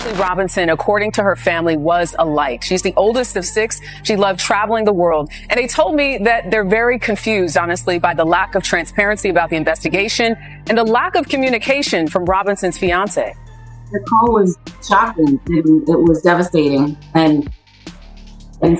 Ashley Robinson, according to her family, was a light. She's the oldest of 6. She loved traveling the world. And they told me that they're very confused, honestly, by the lack of transparency about the investigation and the lack of communication from Robinson's fiance. The call was shocking and it was devastating and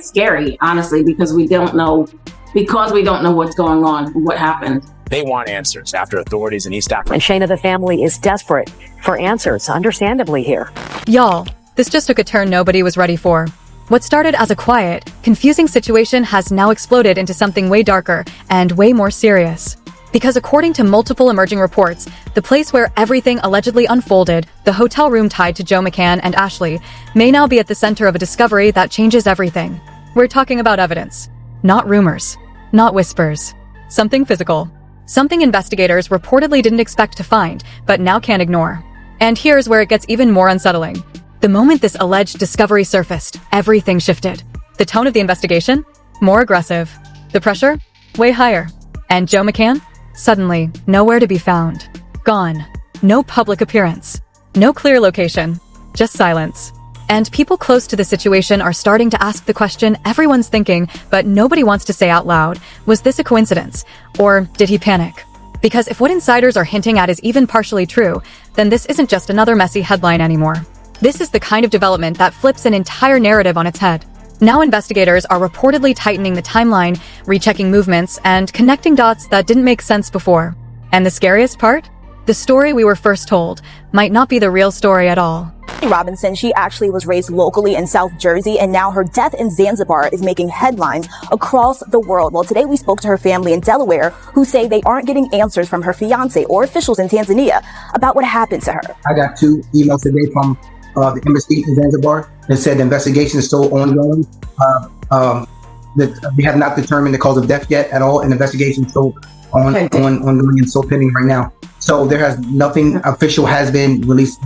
scary, honestly, because we don't know what's going on, what happened. They want answers after authorities in East Africa. And Shayna, the family is desperate for answers, understandably here. Y'all, this just took a turn nobody was ready for. What started as a quiet, confusing situation has now exploded into something way darker and way more serious. Because according to multiple emerging reports, the place where everything allegedly unfolded, the hotel room tied to Joe McCann and Ashley, may now be at the center of a discovery that changes everything. We're talking about evidence. Not rumors. Not whispers. Something physical. Something investigators reportedly didn't expect to find, but now can't ignore. And here's where it gets even more unsettling. The moment this alleged discovery surfaced, everything shifted. The tone of the investigation? More aggressive. The pressure? Way higher. And Joe McCann? Suddenly, nowhere to be found. Gone. No public appearance. No clear location. Just silence. And people close to the situation are starting to ask the question everyone's thinking, but nobody wants to say out loud. Was this a coincidence? Or did he panic? Because if what insiders are hinting at is even partially true, then this isn't just another messy headline anymore. This is the kind of development that flips an entire narrative on its head. Now investigators are reportedly tightening the timeline, rechecking movements, and connecting dots that didn't make sense before. And the scariest part? The story we were first told might not be the real story at all. Robinson, she actually was raised locally in South Jersey, and now her death in Zanzibar is making headlines across the world. Well, today we spoke to her family in Delaware, who say they aren't getting answers from her fiance or officials in Tanzania about what happened to her. I got 2 emails today from the embassy in Zanzibar that said the investigation is still ongoing. That we have not determined the cause of death yet at all, and the investigation is still ongoing and still pending right now. So there has nothing official has been released.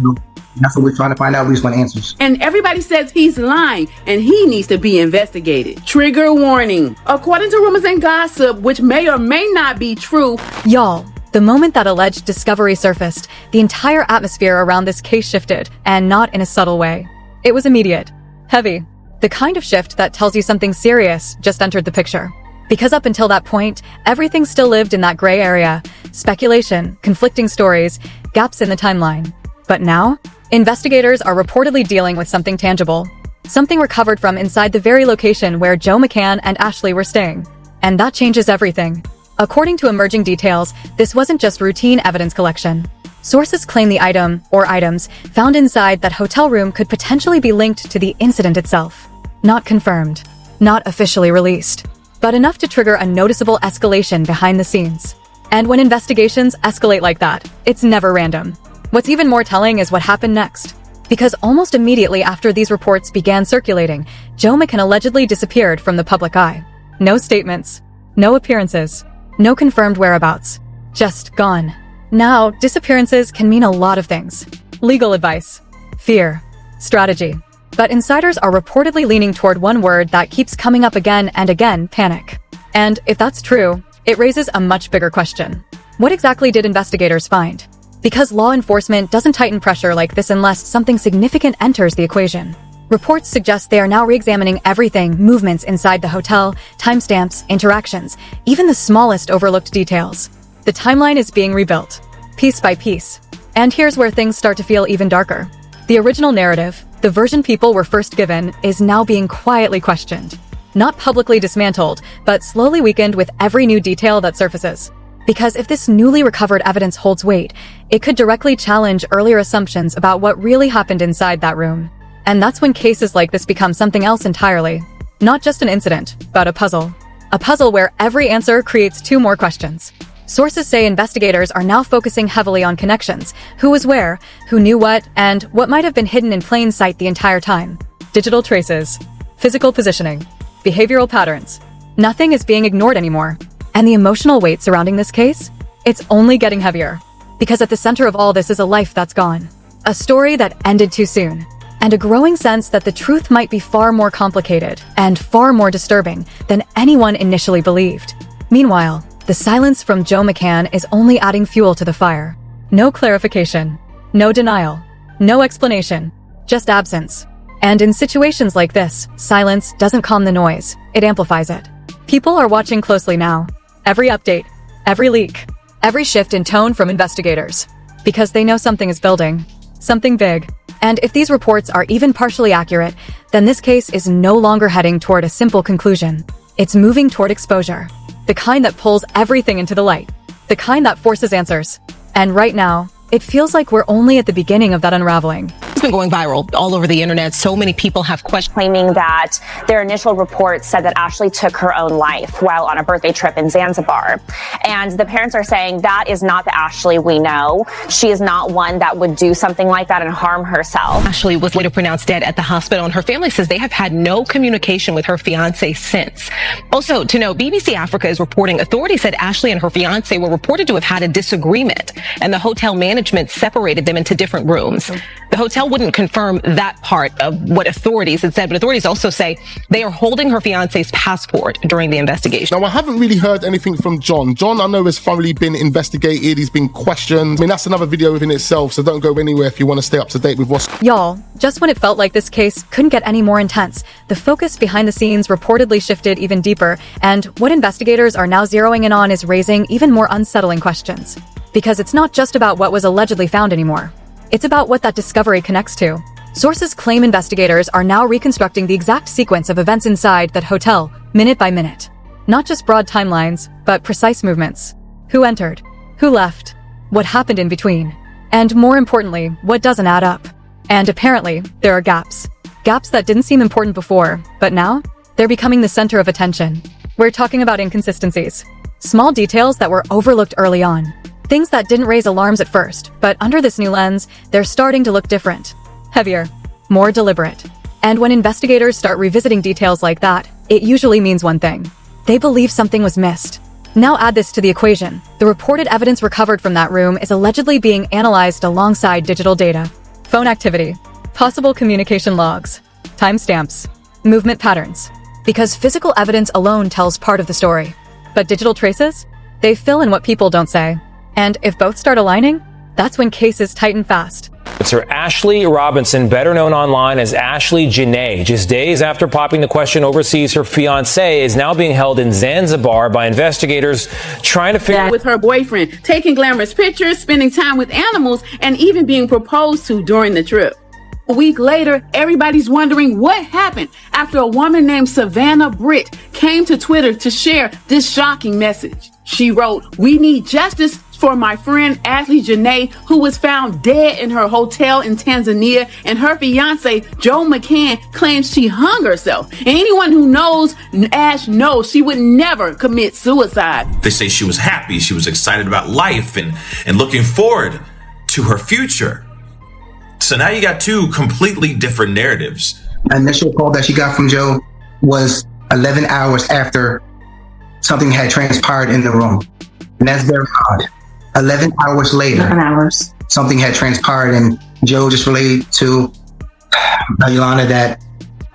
That's what we're trying to find out. We just want answers. And everybody says he's lying and he needs to be investigated. Trigger warning. According to rumors and gossip, which may or may not be true. Y'all, the moment that alleged discovery surfaced, the entire atmosphere around this case shifted, and not in a subtle way. It was immediate. Heavy. The kind of shift that tells you something serious just entered the picture. Because up until that point, everything still lived in that gray area. Speculation, conflicting stories, gaps in the timeline. But now, investigators are reportedly dealing with something tangible. Something recovered from inside the very location where Joe McCann and Ashley were staying. And that changes everything. According to emerging details, this wasn't just routine evidence collection. Sources claim the item, or items, found inside that hotel room could potentially be linked to the incident itself. Not confirmed. Not officially released. But enough to trigger a noticeable escalation behind the scenes. And when investigations escalate like that, it's never random. What's even more telling is what happened next. Because almost immediately after these reports began circulating, Joe McCann allegedly disappeared from the public eye. No statements. No appearances. No confirmed whereabouts. Just gone. Now, disappearances can mean a lot of things. Legal advice. Fear. Strategy. But insiders are reportedly leaning toward one word that keeps coming up again and again: panic. And if that's true, it raises a much bigger question. What exactly did investigators find? Because law enforcement doesn't tighten pressure like this unless something significant enters the equation. Reports suggest they are now re-examining everything: movements inside the hotel, timestamps, interactions, even the smallest overlooked details. The timeline is being rebuilt, piece by piece. And here's where things start to feel even darker. The original narrative, the version people were first given, is now being quietly questioned. Not publicly dismantled, but slowly weakened with every new detail that surfaces. Because if this newly recovered evidence holds weight, it could directly challenge earlier assumptions about what really happened inside that room. And that's when cases like this become something else entirely. Not just an incident, but a puzzle. A puzzle where every answer creates 2 more questions. Sources say investigators are now focusing heavily on connections: who was where, who knew what, and what might have been hidden in plain sight the entire time. Digital traces, physical positioning, behavioral patterns. Nothing is being ignored anymore. And the emotional weight surrounding this case? It's only getting heavier. Because at the center of all this is a life that's gone. A story that ended too soon. And a growing sense that the truth might be far more complicated and far more disturbing than anyone initially believed. Meanwhile, the silence from Joe McCann is only adding fuel to the fire. No clarification. No denial. No explanation. just absence. And in situations like this, silence doesn't calm the noise, it amplifies it. People are watching closely now. Every update, every leak, every shift in tone from investigators. Because they know something is building. Something big. And if these reports are even partially accurate, then this case is no longer heading toward a simple conclusion. It's moving toward exposure. The kind that pulls everything into the light. The kind that forces answers. And right now, it feels like we're only at the beginning of that unraveling. It's been going viral all over the internet. So many people have questioned. Claiming that their initial reports said that Ashley took her own life while on a birthday trip in Zanzibar. And the parents are saying that is not the Ashley we know. She is not one that would do something like that and harm herself. Ashley was later pronounced dead at the hospital, and her family says they have had no communication with her fiance since. Also, to note, BBC Africa is reporting authorities said Ashley and her fiance were reported to have had a disagreement, and the hotel management separated them into different rooms. The hotel wouldn't confirm that part of what authorities had said, but authorities also say they are holding her fiance's passport during the investigation. Now, I haven't really heard anything from John. John, I know, has thoroughly been investigated. He's been questioned. I mean, that's another video within itself, so don't go anywhere if you want to stay up to date with what's... Y'all, just when it felt like this case couldn't get any more intense, the focus behind the scenes reportedly shifted even deeper, and what investigators are now zeroing in on is raising even more unsettling questions. Because it's not just about what was allegedly found anymore. It's about what that discovery connects to. Sources claim investigators are now reconstructing the exact sequence of events inside that hotel, minute by minute. Not just broad timelines, but precise movements. Who entered? Who left? What happened in between? And more importantly, what doesn't add up? And apparently, there are gaps. Gaps that didn't seem important before, but now, they're becoming the center of attention. We're talking about inconsistencies. Small details that were overlooked early on. Things that didn't raise alarms at first, but under this new lens, they're starting to look different. Heavier. More deliberate. And when investigators start revisiting details like that, it usually means one thing. They believe something was missed. Now add this to the equation. The reported evidence recovered from that room is allegedly being analyzed alongside digital data. Phone activity. Possible communication logs. Timestamps. Movement patterns. Because physical evidence alone tells part of the story. But digital traces? They fill in what people don't say. And if both start aligning, that's when cases tighten fast. Sir Ashley Robinson, better known online as Ashley Janae, just days after popping the question overseas, her fiancé is now being held in Zanzibar by investigators trying to figure out with her boyfriend, taking glamorous pictures, spending time with animals, and even being proposed to during the trip. A week later, everybody's wondering what happened after a woman named Savannah Britt came to Twitter to share this shocking message. She wrote, "We need justice for my friend Ashley Janae, who was found dead in her hotel in Tanzania, and her fiance, Joe McCann, claims she hung herself. And anyone who knows Ash knows she would never commit suicide." They say she was happy, she was excited about life and looking forward to her future. So now you got two completely different narratives. Initial call that she got from Joe was 11 hours after something had transpired in the room. And that's very odd. 11 hours later, 11 hours. Something had transpired, and Joe just relayed to Yolanda that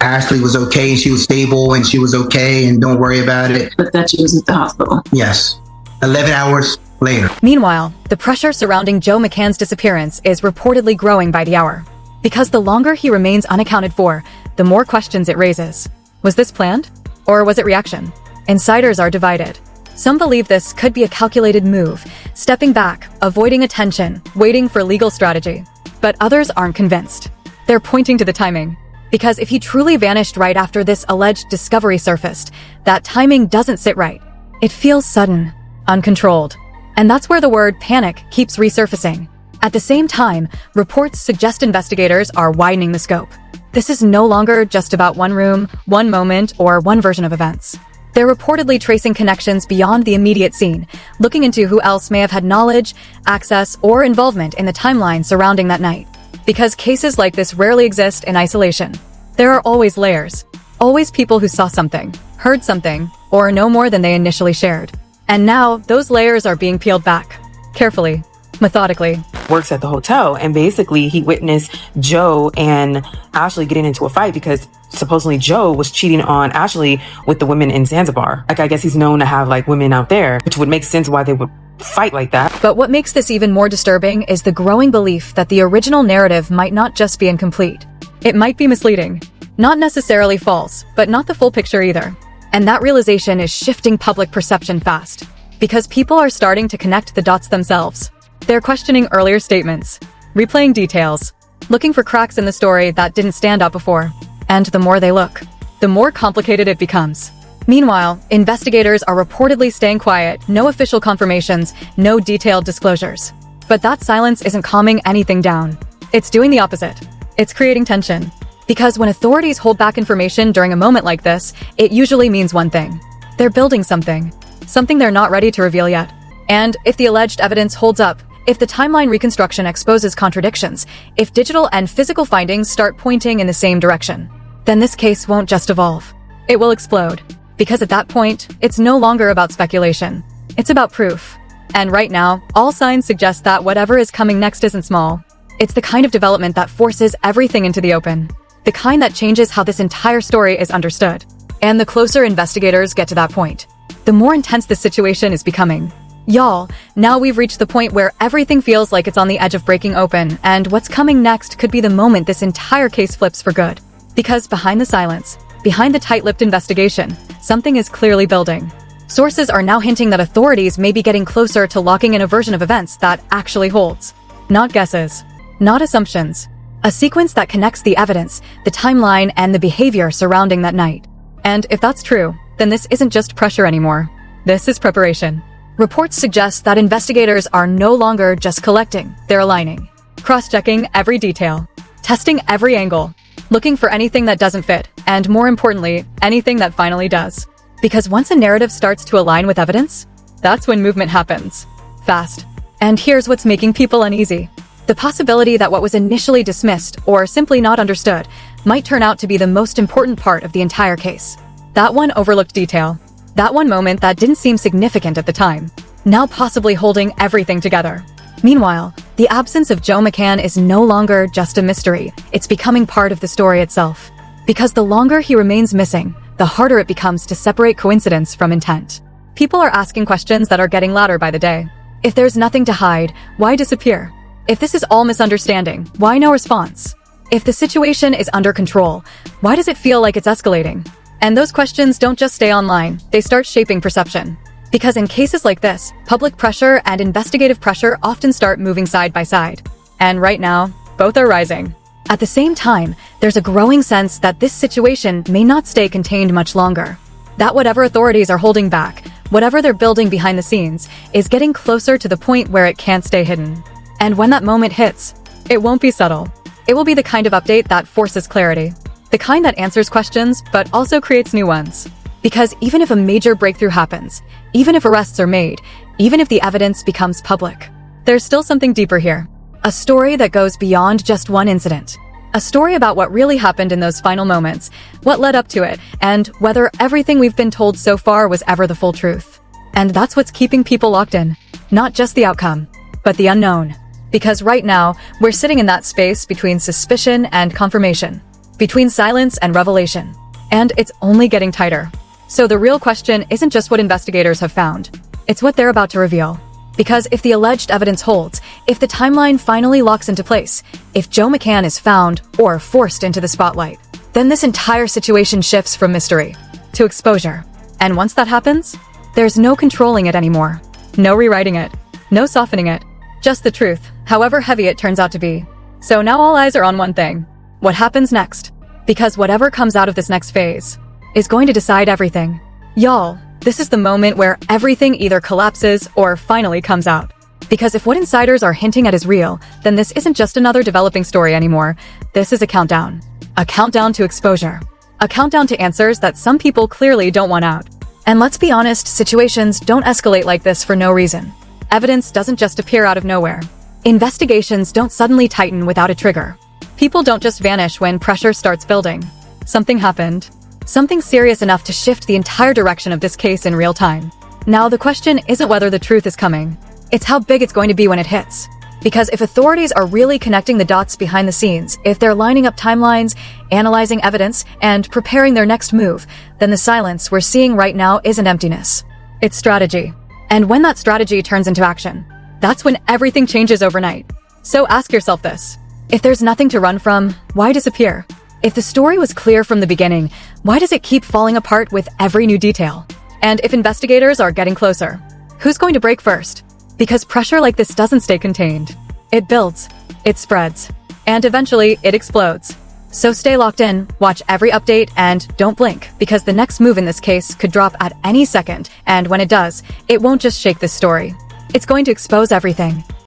Ashley was okay and she was stable and she was okay and don't worry about it. But that she was at the hospital. Yes. 11 hours later. Meanwhile, the pressure surrounding Joe McCann's disappearance is reportedly growing by the hour. Because the longer he remains unaccounted for, the more questions it raises. Was this planned? Or was it reaction? Insiders are divided. Some believe this could be a calculated move, stepping back, avoiding attention, waiting for legal strategy. But others aren't convinced. They're pointing to the timing. Because if he truly vanished right after this alleged discovery surfaced, that timing doesn't sit right. It feels sudden, uncontrolled. And that's where the word panic keeps resurfacing. At the same time, reports suggest investigators are widening the scope. This is no longer just about one room, one moment, or one version of events. They're reportedly tracing connections beyond the immediate scene, looking into who else may have had knowledge, access, or involvement in the timeline surrounding that night. Because cases like this rarely exist in isolation. There are always layers. Always people who saw something, heard something, or know more than they initially shared. And now, those layers are being peeled back. Carefully. Methodically. Works at the hotel, and basically he witnessed Joe and Ashley getting into a fight because supposedly Joe was cheating on Ashley with the women in Zanzibar. Like, I guess he's known to have like women out there, which would make sense why they would fight like that. But what makes this even more disturbing is the growing belief that the original narrative might not just be incomplete. It might be misleading. Not necessarily false, but not the full picture either. And that realization is shifting public perception fast. Because people are starting to connect the dots themselves. They're questioning earlier statements, replaying details, looking for cracks in the story that didn't stand out before. And the more they look, the more complicated it becomes. Meanwhile, investigators are reportedly staying quiet, no official confirmations, no detailed disclosures. But that silence isn't calming anything down. It's doing the opposite. It's creating tension. Because when authorities hold back information during a moment like this, it usually means one thing. They're building something. Something they're not ready to reveal yet. And if the alleged evidence holds up, if the timeline reconstruction exposes contradictions, if digital and physical findings start pointing in the same direction, then this case won't just evolve. It will explode. Because at that point, it's no longer about speculation. It's about proof. And right now, all signs suggest that whatever is coming next isn't small. It's the kind of development that forces everything into the open. The kind that changes how this entire story is understood. And the closer investigators get to that point, the more intense the situation is becoming. Y'all, now we've reached the point where everything feels like it's on the edge of breaking open, and what's coming next could be the moment this entire case flips for good. Because behind the silence, behind the tight-lipped investigation, something is clearly building. Sources are now hinting that authorities may be getting closer to locking in a version of events that actually holds. Not guesses, not assumptions. A sequence that connects the evidence, the timeline, and the behavior surrounding that night. And if that's true, then this isn't just pressure anymore. This is preparation. Reports suggest that investigators are no longer just collecting, they're aligning. Cross-checking every detail. Testing every angle. Looking for anything that doesn't fit, and more importantly, anything that finally does. Because once a narrative starts to align with evidence, that's when movement happens. Fast. And here's what's making people uneasy. The possibility that what was initially dismissed, or simply not understood, might turn out to be the most important part of the entire case. That one overlooked detail. That one moment that didn't seem significant at the time, now possibly holding everything together. Meanwhile, the absence of Joe McCann is no longer just a mystery, it's becoming part of the story itself. Because the longer he remains missing, the harder it becomes to separate coincidence from intent. People are asking questions that are getting louder by the day. If there's nothing to hide, why disappear? If this is all misunderstanding, why no response? If the situation is under control, why does it feel like it's escalating? And those questions don't just stay online, they start shaping perception. Because in cases like this, public pressure and investigative pressure often start moving side by side. And right now, both are rising. At the same time, there's a growing sense that this situation may not stay contained much longer. That whatever authorities are holding back, whatever they're building behind the scenes, is getting closer to the point where it can't stay hidden. And when that moment hits, it won't be subtle. It will be the kind of update that forces clarity. The kind that answers questions, but also creates new ones. Because even if a major breakthrough happens, even if arrests are made, even if the evidence becomes public, there's still something deeper here. A story that goes beyond just one incident. A story about what really happened in those final moments, what led up to it, and whether everything we've been told so far was ever the full truth. And that's what's keeping people locked in. Not just the outcome, but the unknown. Because right now, we're sitting in that space between suspicion and confirmation. Between silence and revelation. And it's only getting tighter. So the real question isn't just what investigators have found. It's what they're about to reveal. Because if the alleged evidence holds, if the timeline finally locks into place, if Joe McCann is found or forced into the spotlight, then this entire situation shifts from mystery to exposure. And once that happens, there's no controlling it anymore. No rewriting it. No softening it. Just the truth, however heavy it turns out to be. So now all eyes are on one thing. What happens next? Because whatever comes out of this next phase is going to decide everything. Y'all, this is the moment where everything either collapses or finally comes out. Because if what insiders are hinting at is real, then this isn't just another developing story anymore. This is a countdown. A countdown to exposure. A countdown to answers that some people clearly don't want out. And let's be honest, situations don't escalate like this for no reason. Evidence doesn't just appear out of nowhere. Investigations don't suddenly tighten without a trigger. People don't just vanish when pressure starts building. Something happened. Something serious enough to shift the entire direction of this case in real time. Now, the question isn't whether the truth is coming. It's how big it's going to be when it hits. Because if authorities are really connecting the dots behind the scenes, if they're lining up timelines, analyzing evidence, and preparing their next move, then the silence we're seeing right now isn't emptiness. It's strategy. And when that strategy turns into action, that's when everything changes overnight. So ask yourself this. If there's nothing to run from, why disappear? If the story was clear from the beginning, why does it keep falling apart with every new detail? And if investigators are getting closer, who's going to break first? Because pressure like this doesn't stay contained. It builds, it spreads, and eventually it explodes. So stay locked in, watch every update, and don't blink, because the next move in this case could drop at any second, and when it does, it won't just shake this story. It's going to expose everything.